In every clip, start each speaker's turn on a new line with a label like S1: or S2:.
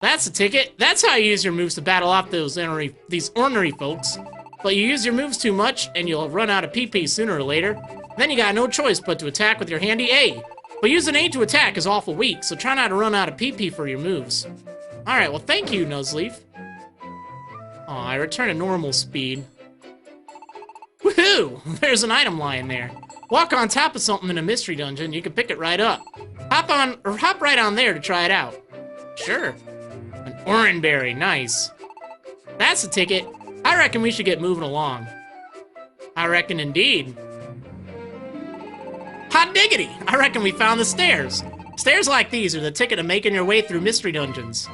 S1: That's the ticket. That's how you use your moves to battle off these ornery folks. But you use your moves too much, and you'll run out of PP sooner or later. Then you got no choice but to attack with your handy A. But using A to attack is awful weak, so try not to run out of PP for your moves. Alright, well thank you, Nuzleaf. Oh, I return to normal speed. Woohoo! There's an item lying there. Walk on top of something in a mystery dungeon, you can pick it right up. Hop right on there to try it out. Sure. An oranberry, nice. That's the ticket. I reckon we should get moving along. I reckon indeed. Hot diggity! I reckon we found the stairs. Stairs like these are the ticket to making your way through mystery dungeons.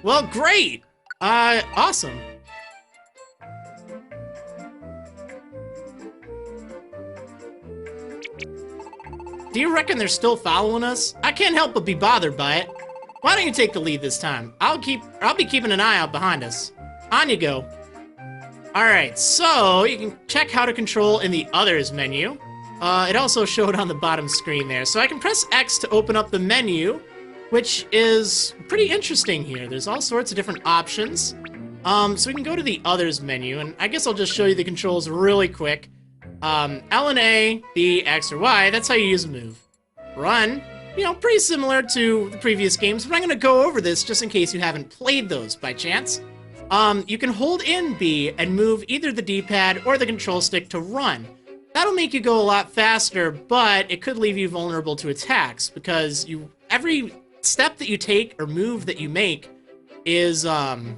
S1: Well, great! Awesome. Do you reckon they're still following us? I can't help but be bothered by it. Why don't you take the lead this time? I'll be keeping an eye out behind us. On you go. Alright, so you can check how to control in the Others menu. It also showed on the bottom screen there. So I can press X to open up the menu, which is pretty interesting here. There's all sorts of different options. So we can go to the Others menu, and I guess I'll just show you the controls really quick. L and A, B, X, or Y, that's how you use a move. Run, you know, pretty similar to the previous games, but I'm gonna go over this just in case you haven't played those by chance. You can hold in B and move either the D-pad or the control stick to run. That'll make you go a lot faster, but it could leave you vulnerable to attacks, because every step that you take or move that you make is an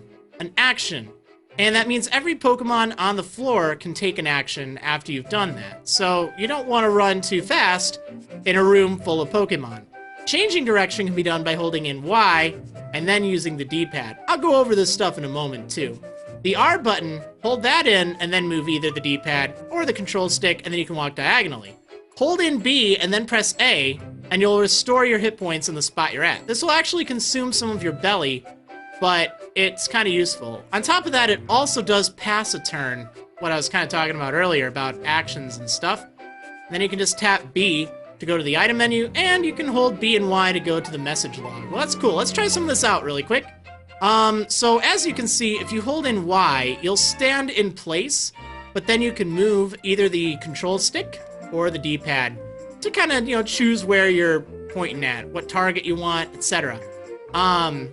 S1: action. And that means every Pokemon on the floor can take an action after you've done that. So you don't want to run too fast in a room full of Pokemon. Changing direction can be done by holding in Y and then using the D-pad. I'll go over this stuff in a moment too. The R button, hold that in and then move either the D-pad or the control stick, and then you can walk diagonally. Hold in B and then press A, and you'll restore your hit points in the spot you're at. This will actually consume some of your belly, but it's kind of useful. On top of that, it also does pass a turn, what I was kind of talking about earlier about actions and stuff. And then you can just tap B to go to the item menu, and you can hold B and Y to go to the message log. Well, that's cool. Let's try some of this out really quick. So as you can see, if you hold in Y, you'll stand in place, but then you can move either the control stick or the D-pad to kind of, you know, choose where you're pointing at, what target you want, etc.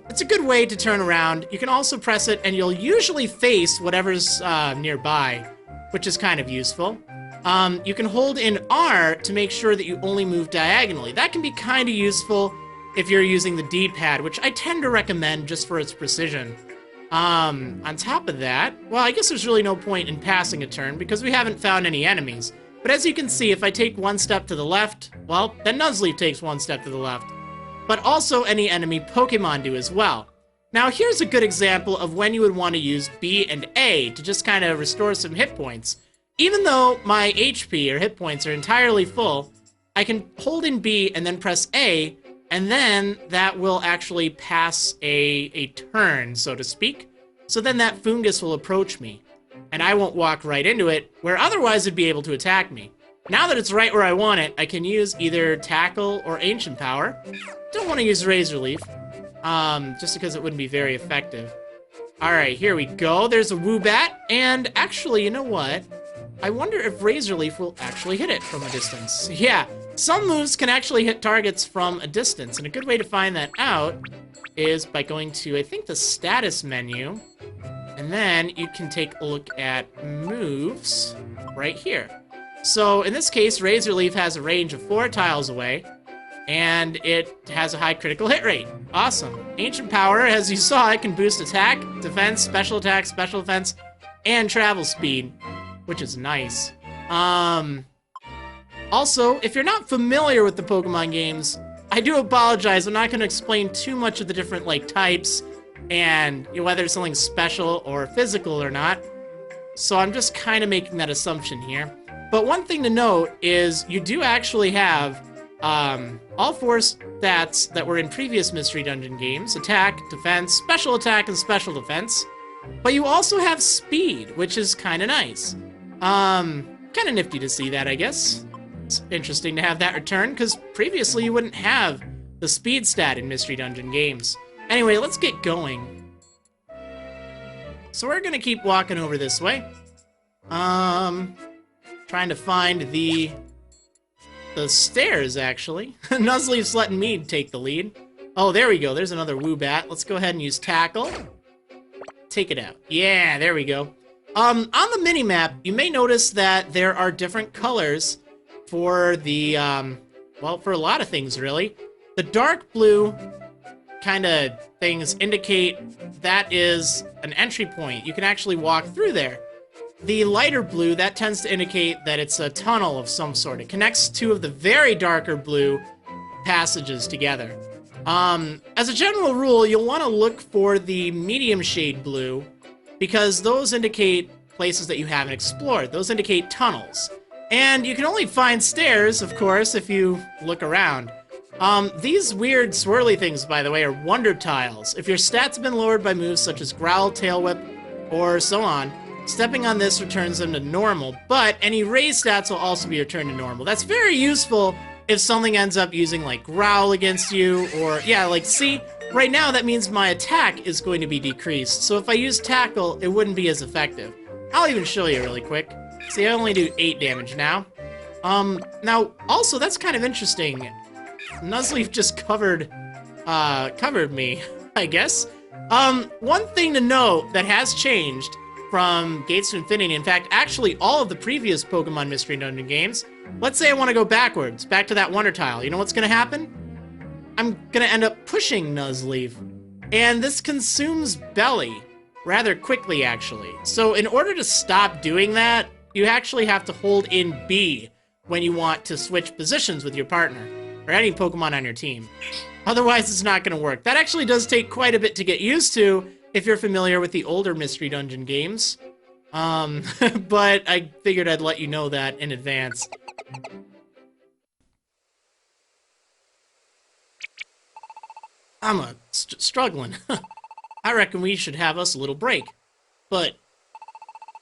S1: It's a good way to turn around. You can also press it, and you'll usually face whatever's nearby, which is kind of useful. You can hold in R to make sure that you only move diagonally. That can be kind of useful if you're using the D-pad, which I tend to recommend just for its precision. On top of that, well, I guess there's really no point in passing a turn because we haven't found any enemies. But as you can see, if I take one step to the left, well, then Nuzleaf takes one step to the left. But also any enemy Pokemon do as well. Now here's a good example of when you would want to use B and A to just kind of restore some hit points. Even though my HP or hit points are entirely full, I can hold in B and then press A, and then that will actually pass a turn, so to speak. So then that fungus will approach me, and I won't walk right into it, where otherwise it'd be able to attack me. Now that it's right where I want it, I can use either Tackle or Ancient Power. Don't want to use Razor Leaf, just because it wouldn't be very effective. Alright, here we go. There's a Woobat, and actually, you know what? I wonder if Razor Leaf will actually hit it from a distance. Yeah, some moves can actually hit targets from a distance, and a good way to find that out is by going to, I think, the status menu, and then you can take a look at moves right here. So in this case, Razor Leaf has a range of 4 tiles away, and it has a high critical hit rate. Awesome. Ancient Power, as you saw, it can boost attack, defense, special defense, and travel speed, which is nice. Also, if you're not familiar with the Pokemon games, I do apologize. I'm not going to explain too much of the different types and whether it's something special or physical or not. So I'm just kind of making that assumption here. But one thing to note is you do actually have all 4 stats that were in previous Mystery Dungeon games: attack, defense, special attack, and special defense. But you also have speed, which is kind of nice. Kind of nifty to see that, I guess. It's interesting to have that return, because previously you wouldn't have the speed stat in Mystery Dungeon games. Anyway, let's get going. So we're gonna keep walking over this way. Trying to find the stairs, actually. Nuzleaf's letting me take the lead. Oh, there we go. There's another Woobat. Let's go ahead and use Tackle. Take it out. Yeah, there we go. On the mini-map, you may notice that there are different colors for the, well, for a lot of things, really. The dark blue kind of things indicate that is an entry point. You can actually walk through there. The lighter blue, that tends to indicate that it's a tunnel of some sort. It connects two of the very darker blue passages together. As a general rule, you'll want to look for the medium shade blue because those indicate places that you haven't explored. Those indicate tunnels. And you can only find stairs, of course, if you look around. These weird swirly things, by the way, are wonder tiles. If your stats have been lowered by moves such as Growl, Tail Whip, or so on, stepping on this returns them to normal, but any raised stats will also be returned to normal. That's very useful if something ends up using, like, Growl against you, or, yeah, like, see? Right now, that means my attack is going to be decreased, so if I use Tackle, it wouldn't be as effective. I'll even show you really quick. See, I only do 8 damage now. Now, also, that's kind of interesting. Nuzleaf just covered me, I guess. One thing to note that has changed from Gates to Infinity, in fact, actually all of the previous Pokemon Mystery Dungeon games, let's say I want to go backwards, back to that Wonder Tile. You know what's going to happen? I'm going to end up pushing Nuzleaf, and this consumes Belly rather quickly, actually. So in order to stop doing that, you actually have to hold in B when you want to switch positions with your partner, or any Pokemon on your team. Otherwise, it's not going to work. That actually does take quite a bit to get used to if you're familiar with the older Mystery Dungeon games. But I figured I'd let you know that in advance. I'm struggling. I reckon we should have us a little break. But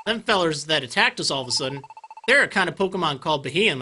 S1: them fellers that attacked us all of a sudden, they're a kind of Pokemon called Behemoth.